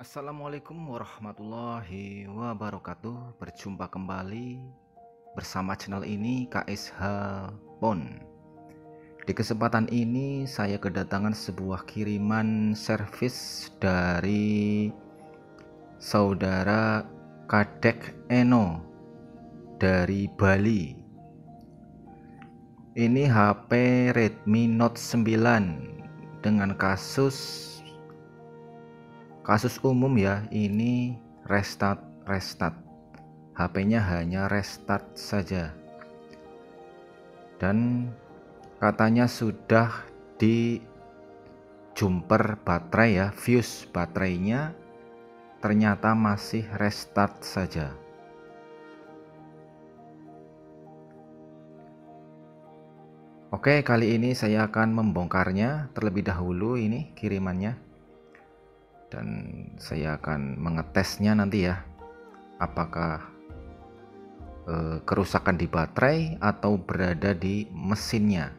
Assalamualaikum warahmatullahi wabarakatuh. Berjumpa kembali bersama channel ini KSH Pon. Di kesempatan ini saya kedatangan sebuah kiriman servis dari saudara Kadek Eno dari Bali. Ini HP Redmi Note 9 dengan kasus umum ya, ini restart HP-nya hanya restart saja, dan katanya sudah di jumper baterai ya, fuse baterainya, ternyata masih restart saja. Oke, kali ini saya akan membongkarnya terlebih dahulu, ini kirimannya, dan saya akan mengetesnya nanti ya, apakah kerusakan di baterai atau berada di mesinnya.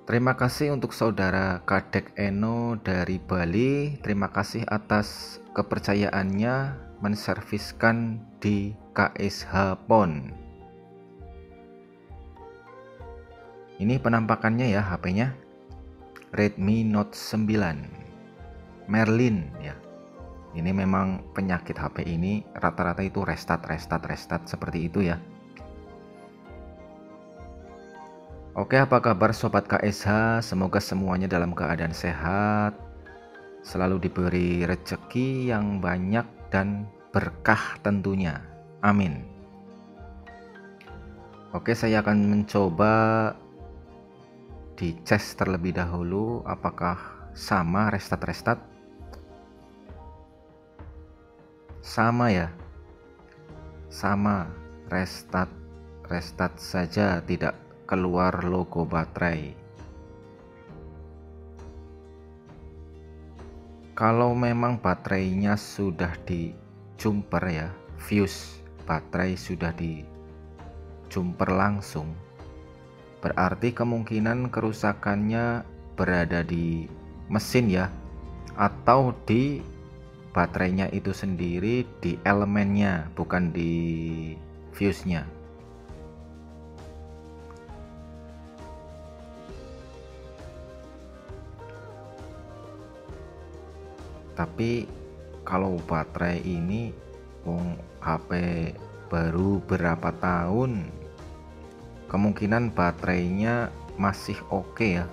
Terima kasih untuk saudara Kadek Eno dari Bali. Terima kasih atas kepercayaannya menserviskan di KSH Pon. Ini penampakannya ya, HP-nya Redmi Note 9 Merlin ya. Ini memang penyakit HP ini, rata-rata itu restart seperti itu ya. Oke, apa kabar sobat KSH? Semoga semuanya dalam keadaan sehat, selalu diberi rezeki yang banyak dan berkah tentunya. Amin. Oke, saya akan mencoba dicas terlebih dahulu apakah sama restart. Sama ya, sama restart saja, tidak keluar logo baterai. Kalau memang baterainya sudah di jumper ya, fuse baterai sudah di jumper langsung, berarti kemungkinan kerusakannya berada di mesin ya, atau di baterainya itu sendiri, di elemennya, bukan di fuse-nya. Tapi kalau baterai ini HP baru berapa tahun, kemungkinan baterainya masih oke ya.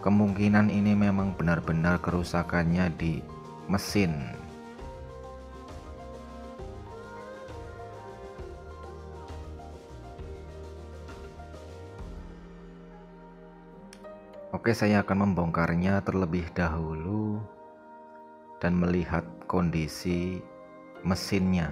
Kemungkinan ini memang benar-benar kerusakannya di mesin. Oke, saya akan membongkarnya terlebih dahulu dan melihat kondisi mesinnya.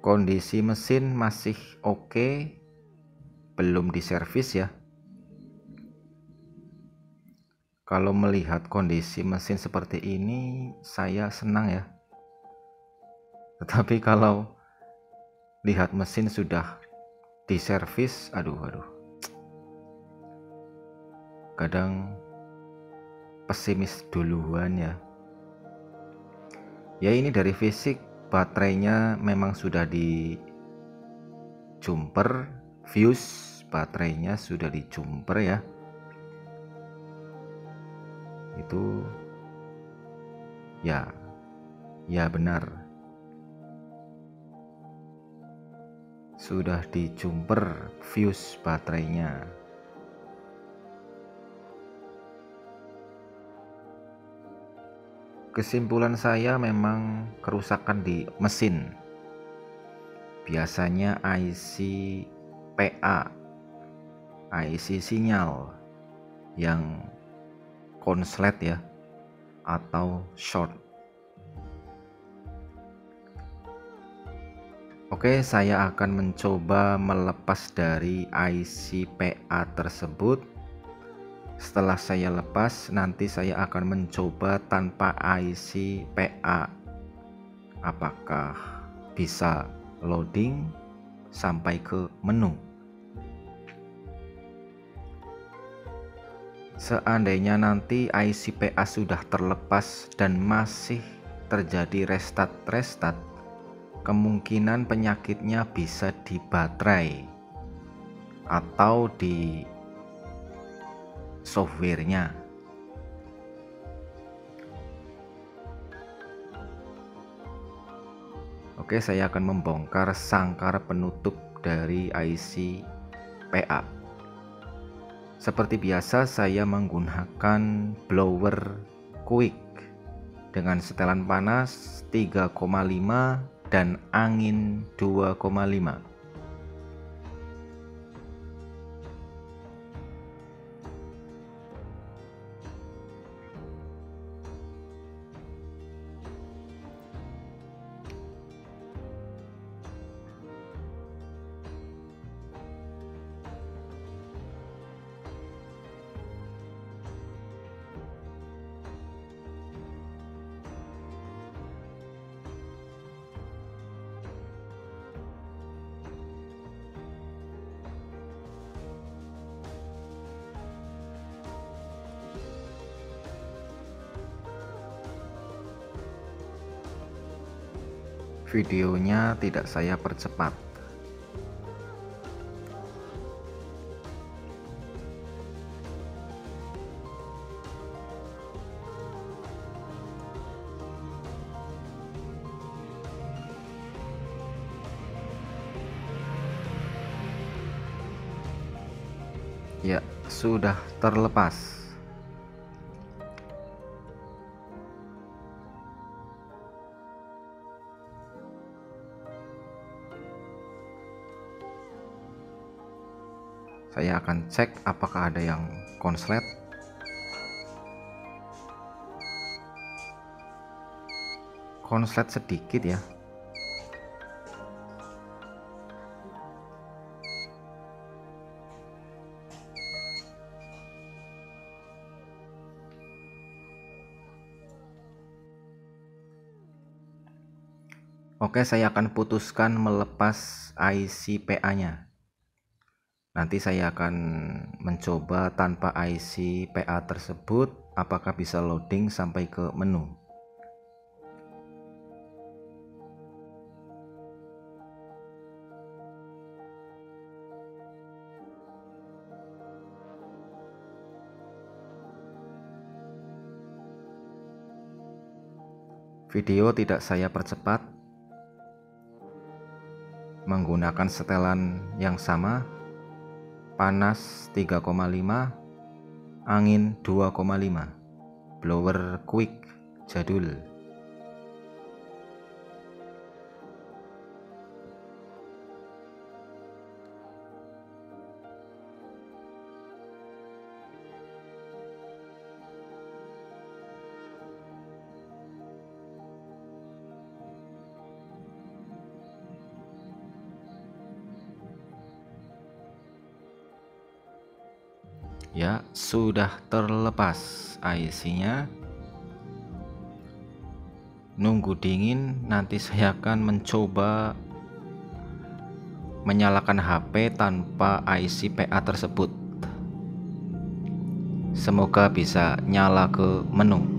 Kondisi mesin masih oke, belum diservis ya. Kalau melihat kondisi mesin seperti ini, saya senang ya. Tetapi kalau lihat mesin sudah diservis, aduh, kadang pesimis duluan ya. Ya, ini dari fisik baterainya memang sudah di jumper, fuse baterainya sudah di jumper ya. Itu ya benar, sudah di jumper fuse baterainya. Kesimpulan saya memang kerusakan di mesin, biasanya IC PA, IC sinyal yang konslet ya, atau short. Oke, saya akan mencoba melepas dari IC PA tersebut. Setelah saya lepas, nanti saya akan mencoba tanpa IC PA. Apakah bisa loading sampai ke menu? Seandainya nanti IC PA sudah terlepas dan masih terjadi restart, kemungkinan penyakitnya bisa di baterai atau di softwarenya. Oke, saya akan membongkar sangkar penutup dari IC PA. Seperti biasa, saya menggunakan blower quick dengan setelan panas 3,5 dan angin 2,5. Videonya tidak saya percepat. Ya, sudah terlepas. Saya akan cek apakah ada yang konslet. Konslet sedikit ya. Oke, saya akan putuskan melepas IC PA-nya. Nanti saya akan mencoba tanpa IC PA tersebut, apakah bisa loading sampai ke menu. Video tidak saya percepat, menggunakan setelan yang sama, panas 3,5, angin 2,5, blower quick jadul. Ya, sudah terlepas IC-nya. Nunggu dingin, nanti saya akan mencoba menyalakan HP tanpa IC PA tersebut. Semoga bisa nyala ke menu.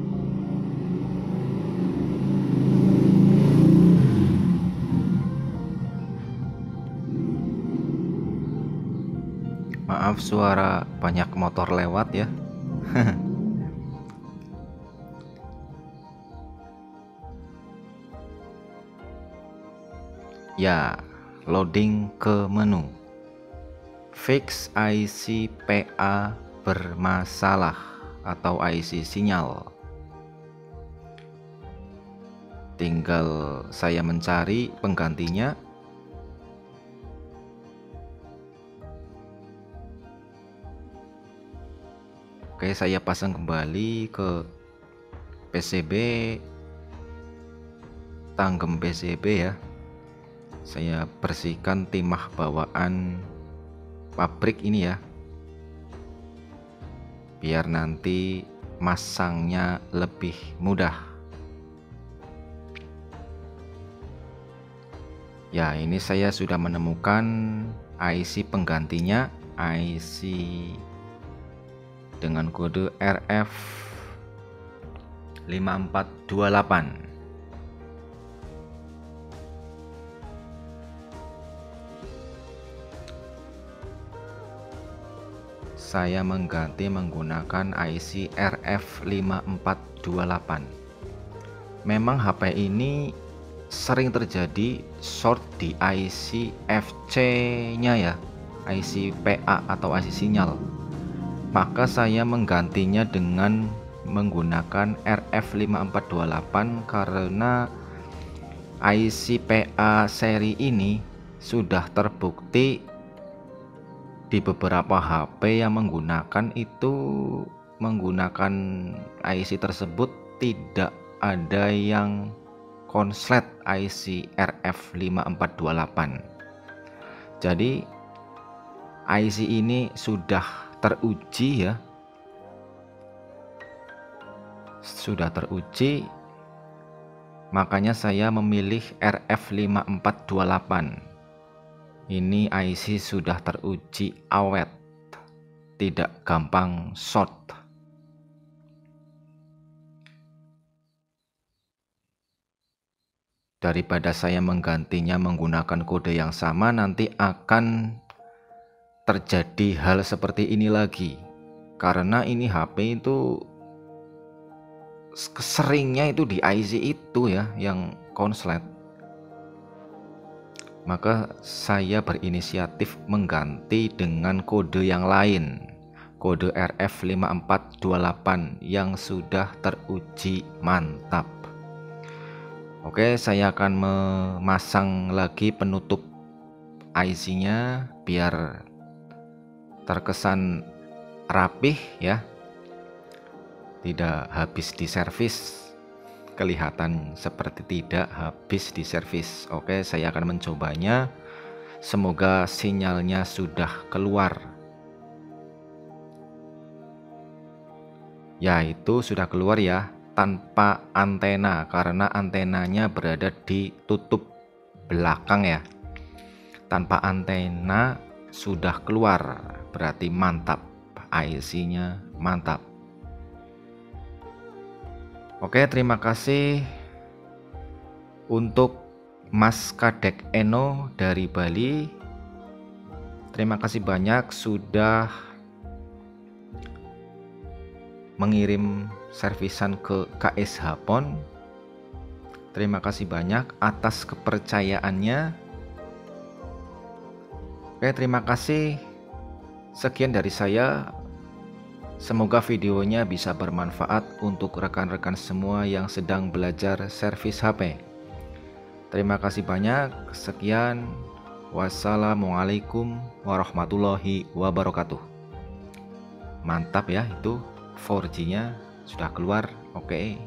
Maaf, suara banyak motor lewat ya. Ya, loading ke menu. Fix IC PA bermasalah atau IC sinyal. Tinggal saya mencari penggantinya. Oke, saya pasang kembali ke PCB, tanggem PCB ya. Saya bersihkan timah bawaan pabrik ini ya, biar nanti masangnya lebih mudah. Ya, ini saya sudah menemukan IC penggantinya, IC dengan kode RF5428. Saya mengganti menggunakan IC RF5428. Memang HP ini sering terjadi short di IC FC-nya ya, IC PA atau IC sinyal. Maka saya menggantinya dengan menggunakan RF5428 karena IC PA seri ini sudah terbukti di beberapa HP yang menggunakan IC tersebut tidak ada yang konslet IC RF5428. Jadi IC ini sudah teruji ya, makanya saya memilih RF5428. Ini IC sudah teruji awet, tidak gampang short. Daripada saya menggantinya menggunakan kode yang sama, nanti akan terjadi hal seperti ini lagi. Karena ini HP itu seringnya itu di IC itu ya yang konslet. Maka saya berinisiatif mengganti dengan kode yang lain, kode RF5428 yang sudah teruji mantap. Oke, saya akan memasang lagi penutup IC-nya biar terkesan rapih ya, tidak habis diservis, kelihatan seperti tidak habis diservis. Oke, saya akan mencobanya. Semoga sinyalnya sudah keluar. Ya, itu sudah keluar ya, tanpa antena karena antenanya berada di tutup belakang ya. Tanpa antena sudah keluar, berarti mantap, IC-nya mantap. Oke, terima kasih untuk Mas Kadek Eno dari Bali. Terima kasih banyak sudah mengirim servisan ke KSH PON. Terima kasih banyak atas kepercayaannya. Oke, terima kasih. Sekian dari saya. Semoga videonya bisa bermanfaat untuk rekan-rekan semua yang sedang belajar servis HP. Terima kasih banyak. Sekian. Wassalamualaikum warahmatullahi wabarakatuh. Mantap ya, itu 4G-nya sudah keluar. Oke.